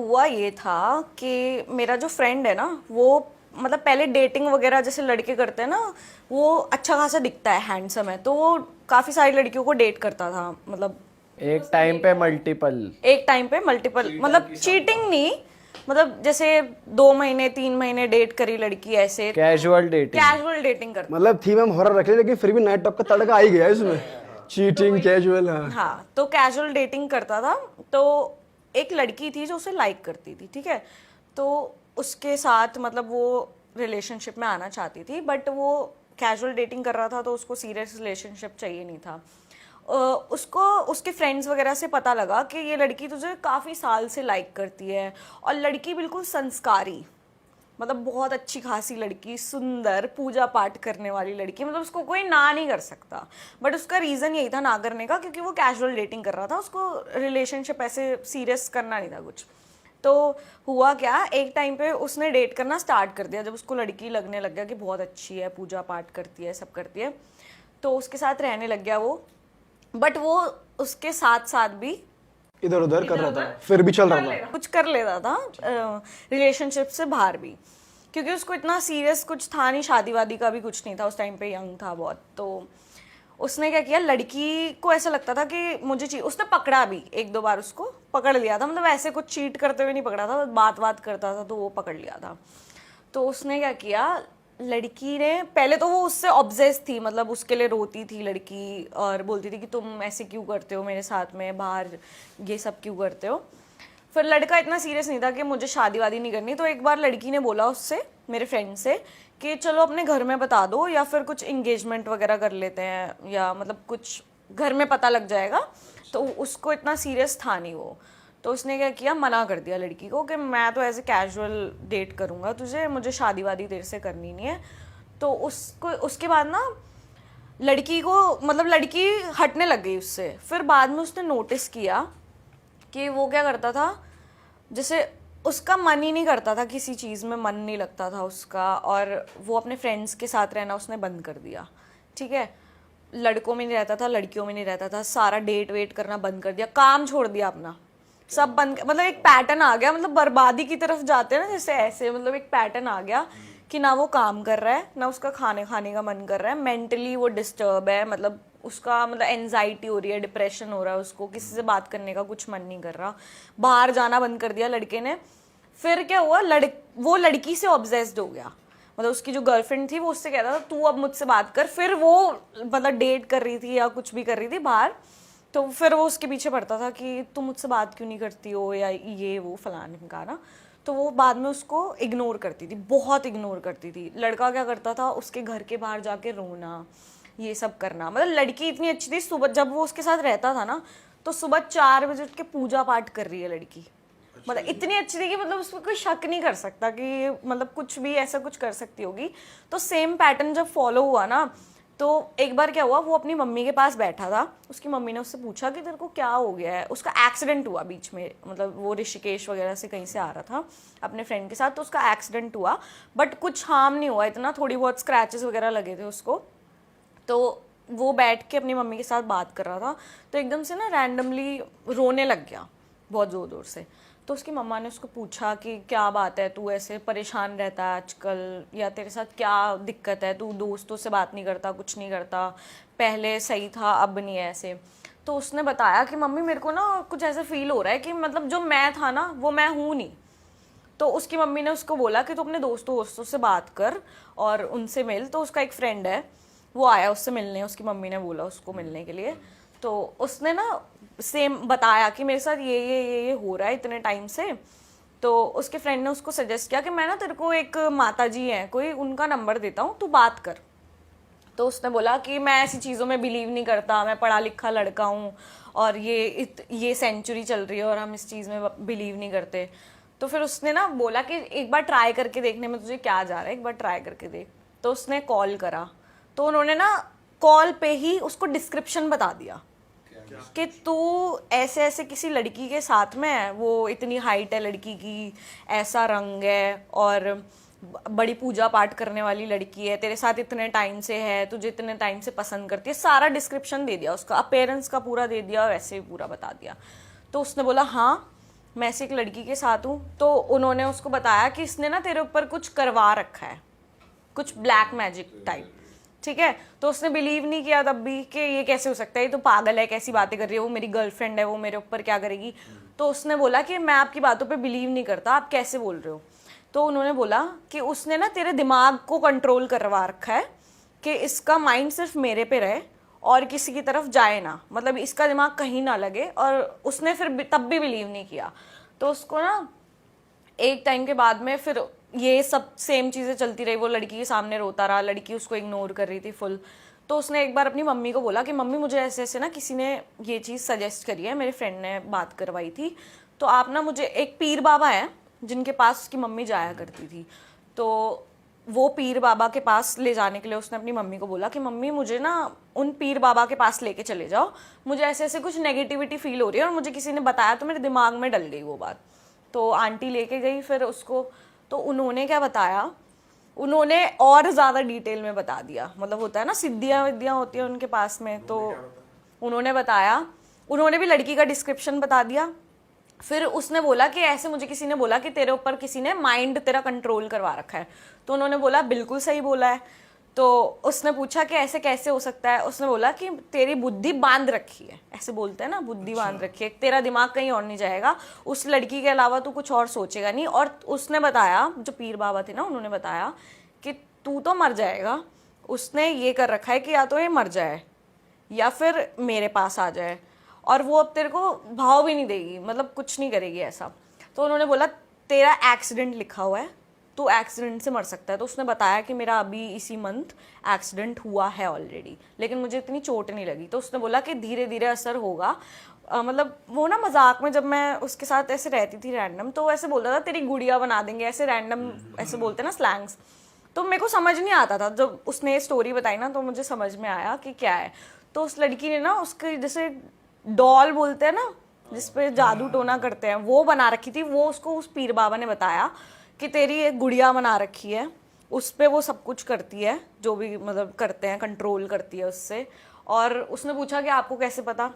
हुआ ये था कि मेरा जो फ्रेंड है ना वो मतलब पहले डेटिंग वगैरह जैसे लड़के करते हैं ना, वो अच्छा खासा दिखता है, हैंडसम है, तो वो काफ़ी सारी लड़कियों को डेट करता था। मतलब एक टाइम पे मल्टीपल। एक टाइम पे मल्टीपल, मतलब चीटिंग नहीं, मतलब जैसे 2 महीने 3 महीने डेट करी लड़की, ऐसे कैजुअल डेटिंग। कैजुअल डेटिंग करता। मतलब थीम हम हॉरर रख रहे लेकिन फिर भी नाइट टॉक का तड़का आ ही गया इसमें। Cheating casual. हाँ हाँ, तो कैजुअल डेटिंग करता था। तो एक लड़की थी जो उसे लाइक करती थी, ठीक है, तो उसके साथ मतलब वो रिलेशनशिप में आना चाहती थी, बट वो कैजुअल डेटिंग कर रहा था तो उसको सीरियस रिलेशनशिप चाहिए नहीं था। उसको उसके फ्रेंड्स वगैरह से पता लगा कि ये लड़की तुझे काफ़ी साल से लाइक करती है, और लड़की बिल्कुल संस्कारी, मतलब बहुत अच्छी खासी लड़की, सुंदर, पूजा पाठ करने वाली लड़की, मतलब उसको कोई ना नहीं कर सकता। बट उसका रीज़न यही था ना करने का, क्योंकि वो कैजुअल डेटिंग कर रहा था, उसको रिलेशनशिप ऐसे सीरियस करना नहीं था कुछ। तो हुआ क्या, एक टाइम पे उसने डेट करना स्टार्ट कर दिया, जब उसको लड़की लगने लग गया कि बहुत अच्छी है, पूजा पाठ करती है, सब करती है, तो उसके साथ रहने लग गया वो। बट वो उसके साथ साथ भी इधर उधर कर रहा था, फिर भी चल रहा था। कुछ कर लेता था रिलेशनशिप से बाहर भी, क्योंकि उसको इतना सीरियस कुछ था नहीं, शादी वादी का भी कुछ नहीं था उस टाइम पे, यंग था बहुत। तो उसने क्या किया, लड़की को ऐसा लगता था कि मुझे चीट, उसने पकड़ा भी 1-2 बार, उसको पकड़ लिया था, मतलब ऐसे कुछ चीट करते हुए नहीं पकड़ा था, बात बात करता था तो वो पकड़ लिया था। तो उसने क्या किया, लड़की ने पहले तो वो उससे ऑब्सेस थी, मतलब उसके लिए रोती थी लड़की और बोलती थी कि तुम ऐसे क्यों करते हो मेरे साथ में, बाहर ये सब क्यों करते हो। फिर लड़का इतना सीरियस नहीं था कि मुझे शादी वादी नहीं करनी, तो एक बार लड़की ने बोला उससे, मेरे फ्रेंड से, कि चलो अपने घर में बता दो, या फिर कुछ इंगेजमेंट वगैरह कर लेते हैं, या मतलब कुछ घर में पता लग जाएगा। तो उसको इतना सीरियस था नहीं वो, तो उसने क्या किया, मना कर दिया लड़की को कि मैं तो ऐसे कैजुअल डेट करूँगा तुझे, मुझे शादी वादी तेरे से करनी नहीं है। तो उसको उसके बाद ना लड़की को, मतलब लड़की हटने लग गई उससे। फिर बाद में उसने नोटिस किया कि वो क्या करता था, जैसे उसका मन ही नहीं करता था, किसी चीज़ में मन नहीं लगता था उसका, और वो अपने फ्रेंड्स के साथ रहना उसने बंद कर दिया, ठीक है, लड़कों में नहीं रहता था, लड़कियों में नहीं रहता था, सारा डेट वेट करना बंद कर दिया, काम छोड़ दिया अपना, सब बंद, मतलब एक पैटर्न आ गया, मतलब बर्बादी की तरफ जाते हैं ना जैसे, ऐसे मतलब एक पैटर्न आ गया कि ना वो काम कर रहा है, ना उसका खाने खाने का मन कर रहा है, मेंटली वो डिस्टर्ब है, मतलब उसका मतलब एनजाइटी हो रही है, डिप्रेशन हो रहा है उसको, किसी से बात करने का कुछ मन नहीं कर रहा, बाहर जाना बंद कर दिया लड़के ने। फिर क्या हुआ, वो लड़की से ऑब्सेस्ड हो गया, मतलब उसकी जो गर्लफ्रेंड थी वो उससे कहता था तू अब मुझसे बात कर। फिर वो मतलब डेट कर रही थी या कुछ भी कर रही थी बाहर, तो फिर वो उसके पीछे पड़ता था कि तुम मुझसे बात क्यों नहीं करती हो, या ये वो फलाने का ना। तो वो बाद में उसको इग्नोर करती थी, बहुत इग्नोर करती थी। लड़का क्या करता था, उसके घर के बाहर जाके रोना, ये सब करना। मतलब लड़की इतनी अच्छी थी, सुबह जब वो उसके साथ रहता था ना, तो सुबह 4 बजे उठ के पूजा पाठ कर रही है लड़की, मतलब इतनी अच्छी थी कि मतलब उसमें कोई शक नहीं कर सकता कि मतलब कुछ भी ऐसा कुछ कर सकती होगी। तो सेम पैटर्न जब फॉलो हुआ ना, तो एक बार क्या हुआ, वो अपनी मम्मी के पास बैठा था, उसकी मम्मी ने उससे पूछा कि तेरे को क्या हो गया है। उसका एक्सीडेंट हुआ बीच में, मतलब वो ऋषिकेश वगैरह से कहीं से आ रहा था अपने फ्रेंड के साथ, तो उसका एक्सीडेंट हुआ, बट कुछ हार्म नहीं हुआ इतना, थोड़ी बहुत स्क्रैचेस वगैरह लगे थे उसको। तो वो बैठ के अपनी मम्मी के साथ बात कर रहा था, तो एकदम से ना रैंडमली रोने लग गया बहुत ज़ोर ज़ोर से। तो उसकी मम्मा ने उसको पूछा कि क्या बात है, तू ऐसे परेशान रहता है आजकल, या तेरे साथ क्या दिक्कत है, तू दोस्तों से बात नहीं करता, कुछ नहीं करता, पहले सही था अब नहीं है ऐसे। तो उसने बताया कि मम्मी मेरे को ना कुछ ऐसा फील हो रहा है कि मतलब जो मैं था ना वो मैं हूँ नहीं। तो उसकी मम्मी ने उसको बोला कि तू अपने दोस्तों से बात कर और उनसे मिल। तो उसका एक फ्रेंड है, वो आया उससे मिलने, उसकी मम्मी ने बोला उसको मिलने के लिए। तो उसने ना सेम बताया कि मेरे साथ ये हो रहा है इतने टाइम से। तो उसके फ्रेंड ने उसको सजेस्ट किया कि मैं ना तेरे को एक माता जी हैं कोई, उनका नंबर देता हूँ, तू बात कर। तो उसने बोला कि मैं ऐसी चीज़ों में बिलीव नहीं करता, मैं पढ़ा लिखा लड़का हूँ, और ये सेंचुरी चल रही है और हम इस चीज़ में बिलीव नहीं करते। तो फिर उसने ना बोला कि एक बार ट्राई करके देखने में तुझे क्या जा रहा है, एक बार ट्राई करके देख। तो उसने कॉल करा, तो उन्होंने ना कॉल पे ही उसको डिस्क्रिप्शन बता दिया कि तू ऐसे ऐसे किसी लड़की के साथ में है, वो इतनी हाइट है लड़की की, ऐसा रंग है, और बड़ी पूजा पाठ करने वाली लड़की है, तेरे साथ इतने टाइम से है, तुझे इतने टाइम से पसंद करती है, सारा डिस्क्रिप्शन दे दिया, उसका अपीयरेंस का पूरा दे दिया, वैसे पूरा बता दिया। तो उसने बोला हाँ मैं ऐसी एक लड़की के साथ हूँ, तो उन्होंने उसको बताया कि इसने ना तेरे ऊपर कुछ करवा रखा है, कुछ ब्लैक मैजिक टाइप, ठीक है। तो उसने बिलीव नहीं किया तब भी कि ये कैसे हो सकता है, ये तो पागल है, कैसी बातें कर रही है, वो मेरी गर्लफ्रेंड है, वो मेरे ऊपर क्या करेगी। तो उसने बोला कि मैं आपकी बातों पे बिलीव नहीं करता, आप कैसे बोल रहे हो। तो उन्होंने बोला कि उसने ना तेरे दिमाग को कंट्रोल करवा रखा है कि इसका माइंड सिर्फ मेरे पे रहे और किसी की तरफ जाए ना, मतलब इसका दिमाग कहीं ना लगे। और उसने फिर तब भी बिलीव नहीं किया। तो उसको ना एक टाइम के बाद में फिर ये सब सेम चीज़ें चलती रही, वो लड़की के सामने रोता रहा, लड़की उसको इग्नोर कर रही थी फुल। तो उसने एक बार अपनी मम्मी को बोला कि मम्मी मुझे ऐसे ऐसे ना किसी ने ये चीज़ सजेस्ट करी है, मेरे फ्रेंड ने बात करवाई थी, तो आप ना मुझे, एक पीर बाबा है जिनके पास उसकी मम्मी जाया करती थी, तो वो पीर बाबा के पास ले जाने के लिए उसने अपनी मम्मी को बोला कि मम्मी मुझे ना उन पीर बाबा के पास लेके चले जाओ, मुझे ऐसे ऐसे कुछ नेगेटिविटी फील हो रही है और मुझे किसी ने बताया तो मेरे दिमाग में डल गई वो बात। तो आंटी लेके गई फिर उसको, तो उन्होंने क्या बताया, उन्होंने और ज़्यादा डिटेल में बता दिया, मतलब होता है ना सिद्धियाँ विद्याँ होती हैं उनके पास में, तो उन्होंने बताया, उन्होंने भी लड़की का डिस्क्रिप्शन बता दिया। फिर उसने बोला कि ऐसे मुझे किसी ने बोला कि तेरे ऊपर किसी ने माइंड तेरा कंट्रोल करवा रखा है। तो उन्होंने बोला बिल्कुल सही बोला है। तो उसने पूछा कि ऐसे कैसे हो सकता है। उसने बोला कि तेरी बुद्धि बांध रखी है, ऐसे बोलते हैं ना, बुद्धि बांध रखी है, तेरा दिमाग कहीं और नहीं जाएगा, उस लड़की के अलावा तू कुछ और सोचेगा नहीं। और उसने बताया, जो पीर बाबा थे ना, उन्होंने बताया कि तू तो मर जाएगा, उसने ये कर रखा है कि या तो ये मर जाए या फिर मेरे पास आ जाए, और वो अब तेरे को भाव भी नहीं देगी, मतलब कुछ नहीं करेगी ऐसा। तो उन्होंने बोला तेरा एक्सीडेंट लिखा हुआ है, तू एक्सीडेंट से मर सकता है। तो उसने बताया कि मेरा अभी इसी मंथ एक्सीडेंट हुआ है ऑलरेडी, लेकिन मुझे इतनी चोट नहीं लगी। तो उसने बोला कि धीरे धीरे असर होगा। मतलब वो ना मजाक में, जब मैं उसके साथ ऐसे रहती थी रैंडम, तो ऐसे बोलता था तेरी गुड़िया बना देंगे, ऐसे रैंडम ऐसे बोलते ना स्लैंग्स। तो मेरे को समझ नहीं आता था, जब उसने स्टोरी बताई ना तो मुझे समझ में आया कि क्या है। तो उस लड़की ने ना उसके जैसे डॉल बोलते हैं ना, जिसपे जादू टोना करते हैं, वो बना रखी थी। वो उसको उस पीर बाबा ने बताया कि तेरी एक गुड़िया बना रखी है, उस पे वो सब कुछ करती है, जो भी मतलब करते हैं कंट्रोल करती है उससे। और उसने पूछा कि आपको कैसे पता।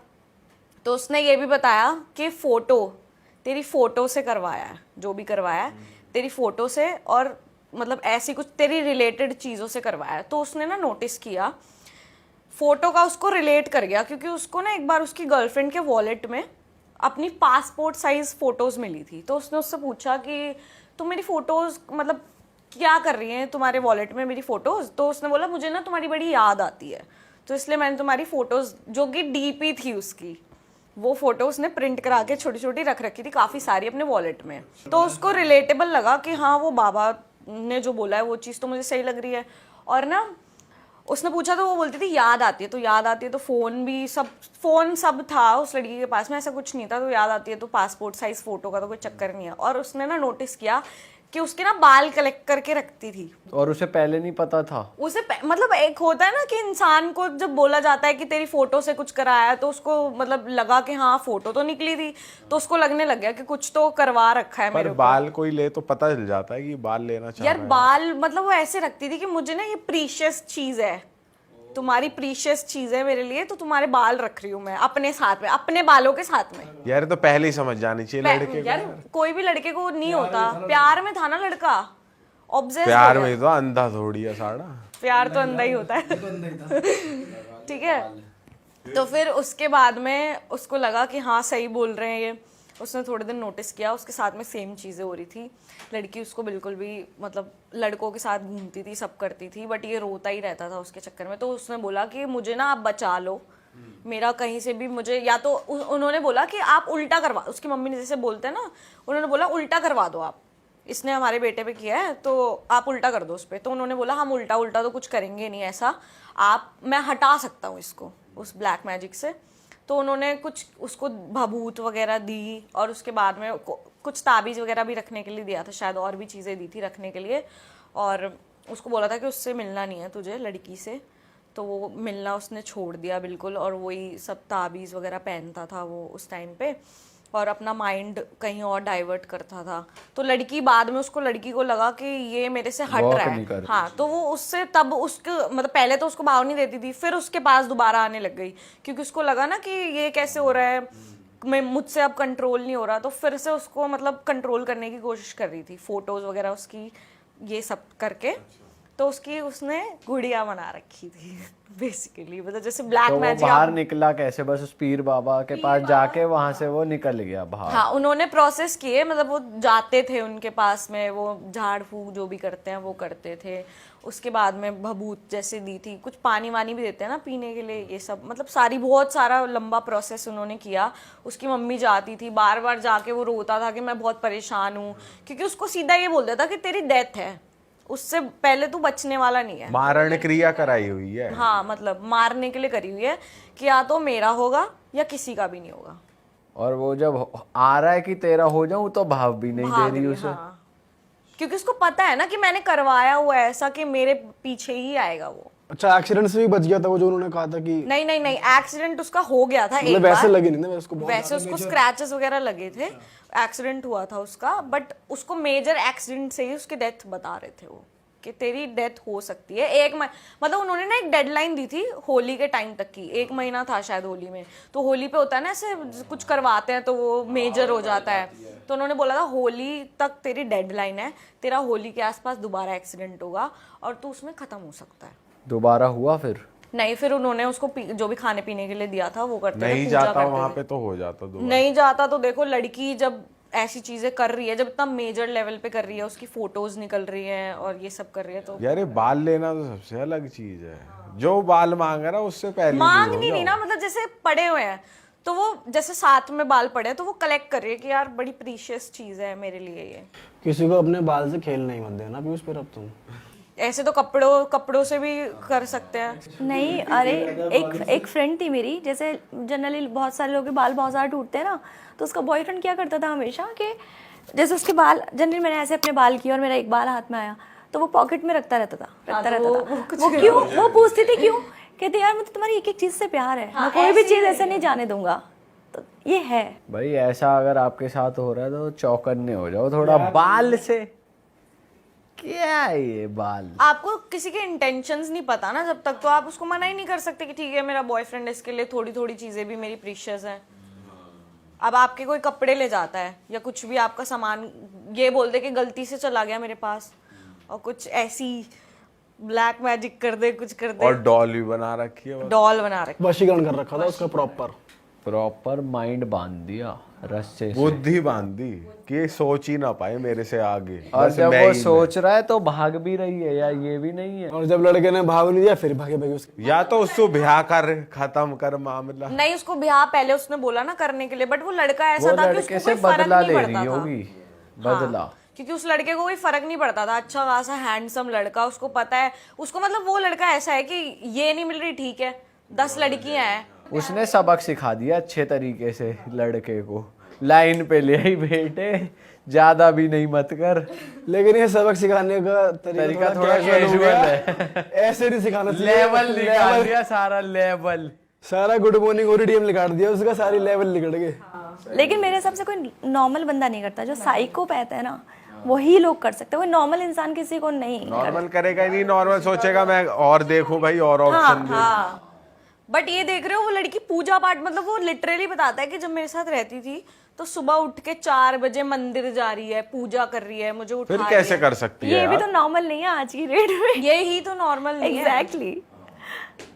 तो उसने ये भी बताया कि फ़ोटो, तेरी फ़ोटो से करवाया है, जो भी करवाया है तेरी फ़ोटो से, और मतलब ऐसी कुछ तेरी रिलेटेड चीज़ों से करवाया है। तो उसने ना नोटिस किया, फ़ोटो का उसको रिलेट कर गया, क्योंकि उसको ना एक बार उसकी गर्लफ्रेंड के वॉलेट में अपनी पासपोर्ट साइज़ फ़ोटोज़ मिली थी। तो उसने उससे पूछा कि तुम मेरी फ़ोटोज़ मतलब क्या कर रही हैं तुम्हारे वॉलेट में मेरी फ़ोटोज़। तो उसने बोला मुझे ना तुम्हारी बड़ी याद आती है, तो इसलिए मैंने तुम्हारी फ़ोटोज़, जो कि डीपी थी उसकी, वो फ़ोटो उसने प्रिंट करा के छोटी छोटी रख रखी थी काफ़ी सारी अपने वॉलेट में। तो उसको रिलेटेबल लगा कि हाँ वो बाबा ने जो बोला है वो चीज़ तो मुझे सही लग रही है। और ना उसने पूछा तो वो बोलती थी याद आती है, तो याद आती है, तो फ़ोन सब था उस लड़की के पास में, ऐसा कुछ नहीं था। तो याद आती है तो पासपोर्ट साइज़ फ़ोटो का तो कोई चक्कर नहीं है। और उसने ना नोटिस किया कि उसके ना बाल कलेक्ट करके रखती थी, और उसे पहले नहीं पता था। मतलब एक होता है ना कि इंसान को जब बोला जाता है कि तेरी फोटो से कुछ कराया, तो उसको मतलब लगा कि हाँ फोटो तो निकली थी, तो उसको लगने लग गया कि कुछ तो करवा रखा है मेरे पर ऊपर। बाल कोई ले तो पता चल जाता है कि बाल लेना चाह यार रहा है। बाल मतलब वो ऐसे रखती थी कि मुझे ना ये प्रीशियस चीज है, तुम्हारी प्रीशियस चीज है मेरे लिए, तो तुम्हारे बाल रख रही हूँ मैं अपने साथ में, अपने बालों के साथ में। यार ये तो पहले ही समझ जानी चाहिए लड़के को। यार कोई भी लड़के को नहीं होता, प्यार में था ना लड़का, ऑब्सेस प्यार में तो अंधा थोड़ी है साड़ा। प्यार तो अंधा ही होता है। ठीक है। तो फिर उसके बाद में उसको लगा कि हाँ सही बोल रहे हैं ये। उसने थोड़े दिन नोटिस किया उसके साथ में सेम चीज़ें हो रही थी, लड़की उसको बिल्कुल भी मतलब लड़कों के साथ घूमती थी, सब करती थी, बट ये रोता ही रहता था उसके चक्कर में। तो उसने बोला कि मुझे ना आप बचा लो, मेरा कहीं से भी मुझे, या तो उन्होंने बोला कि आप उल्टा करवा, उसकी मम्मी ने जैसे बोलते हैं ना, उन्होंने बोला उल्टा करवा दो आप, इसने हमारे बेटे पे किया है तो आप उल्टा कर दो उस पर। तो उन्होंने बोला हम उल्टा तो कुछ करेंगे नहीं ऐसा, मैं हटा सकता हूँ इसको उस ब्लैक मैजिक से। तो उन्होंने कुछ उसको भभूत वगैरह दी, और उसके बाद में कुछ ताबीज़ वगैरह भी रखने के लिए दिया था शायद, और भी चीज़ें दी थी रखने के लिए। और उसको बोला था कि उससे मिलना नहीं है तुझे, लड़की से। तो वो मिलना उसने छोड़ दिया बिल्कुल, और वही सब ताबीज़ वगैरह पहनता था वो उस टाइम पे, और अपना माइंड कहीं और डाइवर्ट करता था। तो लड़की बाद में लड़की को लगा कि ये मेरे से हट रहा है, हाँ, तो वो उससे तब उसके मतलब पहले तो उसको भाव नहीं देती थी, फिर उसके पास दोबारा आने लग गई, क्योंकि उसको लगा ना कि ये कैसे हो रहा है, मैं मुझसे अब कंट्रोल नहीं हो रहा, तो फिर से उसको मतलब कंट्रोल करने की कोशिश कर रही थी, फोटोज वगैरह उसकी ये सब करके। तो उसकी उसने गुड़िया बना रखी थी बेसिकली, मतलब जैसे ब्लैक तो वो मैजिक। बाहर निकला कैसे? बस उस पीर बाबा के पास जाके वहां से वो निकल गया बाहर? हाँ, उन्होंने प्रोसेस किए, मतलब वो जाते थे उनके पास में, वो झाड़ फूक जो भी करते हैं वो करते थे। उसके बाद में भभूत जैसे दी थी, कुछ पानी वानी भी देते हैं ना पीने के लिए, ये सब मतलब बहुत सारा लंबा प्रोसेस उन्होंने किया। उसकी मम्मी जाती थी, बार बार जाके वो रोता था कि मैं बहुत परेशान हूँ, क्योंकि उसको सीधा ये बोल देता कि तेरी डेथ है, उससे पहले तू बचने वाला नहीं है। मारण क्रिया कराई हुई है। हाँ, मतलब मारने के लिए करी हुई है कि या तो मेरा होगा या किसी का भी नहीं होगा। और वो जब आ रहा है कि तेरा हो जाऊं तो भाव भी नहीं दे भाग रही रही, उसे। हाँ। क्योंकि उसको पता है ना कि मैंने करवाया हुआ है ऐसा कि मेरे पीछे ही आएगा वो। अच्छा, एक्सीडेंट से भी बच गया था वो, जो उन्होंने कहा था कि नहीं नहीं नहीं, एक्सीडेंट उसका हो गया था एक मतलब वैसे बार। लगे नहीं ना उसको बहुत वैसे उसको स्क्रैचेस वगैरह लगे थे, एक्सीडेंट हुआ था उसका, बट उसको मेजर एक्सीडेंट से ही उसकी डेथ बता रहे थे वो, कि तेरी डेथ हो सकती है। मतलब उन्होंने ना एक डेडलाइन दी थी होली के टाइम तक की, 1 महीना था शायद होली में। तो होली पे होता है ना ऐसे कुछ करवाते हैं तो वो मेजर हो जाता है, तो उन्होंने बोला था होली तक तेरी डेडलाइन है, तेरा होली के आसपास दोबारा एक्सीडेंट होगा और तू उसमें खत्म हो सकता है। दोबारा हुआ फिर? नहीं, फिर उन्होंने उसको जो भी खाने पीने के लिए दिया था वो करते थे, नहीं पूजा जाता करते वहां थे। पे तो हो जाता दोबारा। नहीं जाता तो देखो, लड़की जब ऐसी चीजें कर रही है, जब इतना मेजर लेवल पे कर रही है, उसकी फोटोज निकल रही है और ये सब कर रही है, तो यार ये बाल लेना तो सबसे अलग चीज है। जो बाल मांग रहा उससे पहले मांग हो नहीं रही जाओ। ना, मतलब जैसे पड़े हुए हैं तो वो जैसे साथ में बाल पड़े हैं तो वो कलेक्ट कर रही है कि यार बड़ी प्रीशियस चीज है मेरे लिए ये। किसी को अपने बाल से खेल नहीं मत देना पीयूष, फिर अब तुम ऐसे तो कपड़ों से भी कर सकते हैं। नहीं, अरे एक फ्रेंड थी मेरी, जैसे जनरली बहुत सारे लोगों के बाल बहुत ज़्यादा टूटते हैं ना, तो उसका बॉयफ्रेंड क्या करता था हमेशा कि जैसे उसके बाल, जनरली मैंने ऐसे अपने बाल किए और मेरा एक बाल हाथ में आया तो वो पॉकेट में रखता रहता था। वो क्यों? वो पूछती थी क्यों, कहती यार मुझे तुम्हारी एक एक चीज़ से प्यार है, मैं कोई भी चीज़ ऐसे नहीं जाने दूंगा। तो ये है भाई ऐसा अगर आपके साथ हो रहा है तो चौकन्ने हो जाओ थोड़ा बाल से। क्या है ये बाल? आपको किसी के इंटेंशंस नहीं पता ना जब तक, तो आप उसको मना ही नहीं कर सकते कि ठीक है मेरा बॉयफ्रेंड है, इसके लिए थोड़ी थोड़ी चीजें भी मेरी प्रीशियस हैं। अब आपके कोई कपड़े ले जाता है या कुछ भी आपका सामान, ये बोल दे कि गलती से चला गया मेरे पास, और कुछ ऐसी ब्लैक मैजिक कर दे, कुछ कर दे, और डॉल भी बना रखी है। डॉल बना रखे। वशीकरण कर रखा था उसका प्रॉपर माइंड बांध दिया रस्से से। बुद्धि बांध दी कि सोच ही ना पाए मेरे से आगे। और बस जब मैं वो ही सोच रहा है तो भाग भी रही है, या ये भी नहीं है? और जब लड़के ने भाव नहीं दिया फिर भागे भागे उसके। या तो उसको ब्याह कर खत्म कर मामला। नहीं, उसको ब्याह पहले उसने बोला ना करने के लिए, बट वो लड़का ऐसा वो था कि लड़के उसको से कोई फर्क बदला नहीं ले पड़ता रही था। होगी। बदला? क्योंकि उस लड़के को कोई फर्क नहीं पड़ता था, अच्छा खासा हैंडसम लड़का, उसको पता है, उसको मतलब वो लड़का ऐसा है कि ये नहीं मिल रही ठीक है, 10 लड़कियां हैं। उसने सबक सिखा दिया अच्छे तरीके से लड़के को, लाइन पे ले आई बेटे, ज्यादा भी नहीं मत कर। लेकिन ये सबक सिखाने का तरीका थोड़ा casual हो कैजुअल गया। है। ऐसे नहीं सिखाना चाहिए। लेवल निकाल दिया सारा, लेवल सारा गुड मॉर्निंग ओरिडियम लिखा दिया उसका, सारी लेवल निकल गए। लेकिन मेरे हिसाब से कोई नॉर्मल बंदा नहीं करता, जो साइकोपैथ है ना वही लोग कर सकते हैं, कोई नॉर्मल इंसान किसी को नहीं। नॉर्मल करेगा ही नहीं, नॉर्मल सोचेगा मैं और देखूं भाई और ऑप्शन दे। हाँ, बट ये देख रहे हो वो लड़की पूजा पाठ, मतलब वो लिटरली बताता है कि जब मेरे साथ रहती थी तो सुबह उठ के 4 बजे मंदिर जा रही है, पूजा कर रही है, मुझे उठा फिर रही कैसे है। कर सकती है ये भी यार? तो नॉर्मल नहीं है आज की डेट में। ये ही तो नॉर्मल नहीं है। Exactly,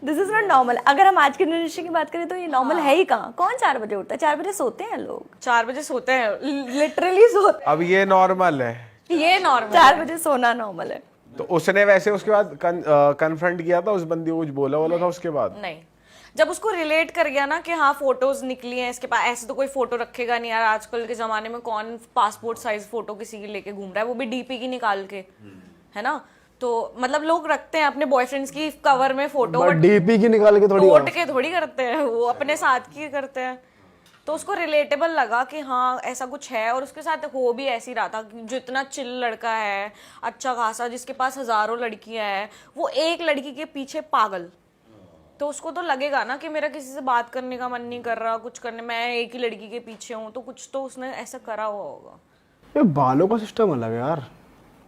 this is not normal. अगर हम आज के जनरेशन की बात करें तो ये नॉर्मल है ही कहाँ? कौन 4 बजे उठता है? 4 बजे सोते हैं लोग। 4 बजे सोते हैं, लिटरली सोते अब ये नॉर्मल है। हैं। ये नॉर्मल 4 बजे सोना नॉर्मल है। तो उसने वैसे उसके बाद कन्फ्रंट किया था उस बंदी को, कुछ बोला था उसके बाद? नहीं, जब उसको रिलेट कर गया ना कि हाँ फोटोज निकली हैं इसके पास, ऐसे तो कोई फोटो रखेगा नहीं यार, आजकल के जमाने में कौन पासपोर्ट साइज फोटो किसी की लेके घूम रहा है, वो भी डीपी की निकाल के, है ना? तो मतलब लोग रखते हैं अपने बॉयफ्रेंड्स की कवर में फोटो, बट डीपी की निकाल के थोड़ी तोड़ के थोड़ी करते हैं, वो अपने साथ की करते हैं। तो उसको रिलेटेबल लगा कि हाँ ऐसा कुछ है, और उसके साथ हो भी ऐसी रहा था कि जो इतना चिल लड़का है, अच्छा खासा, जिसके पास हजारों लड़कियां हैं, वो एक लड़की के पीछे पागल। तो उसको तो लगेगा ना कि मेरा किसी से बात करने का मन नहीं कर रहा, कुछ करने, मैं एक ही लड़की के पीछे हूँ, तो कुछ तो उसने ऐसा करा हुआ होगा। ये बालों का सिस्टम अलग है यार।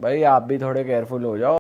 भाई आप भी थोड़े केयरफुल हो जाओ।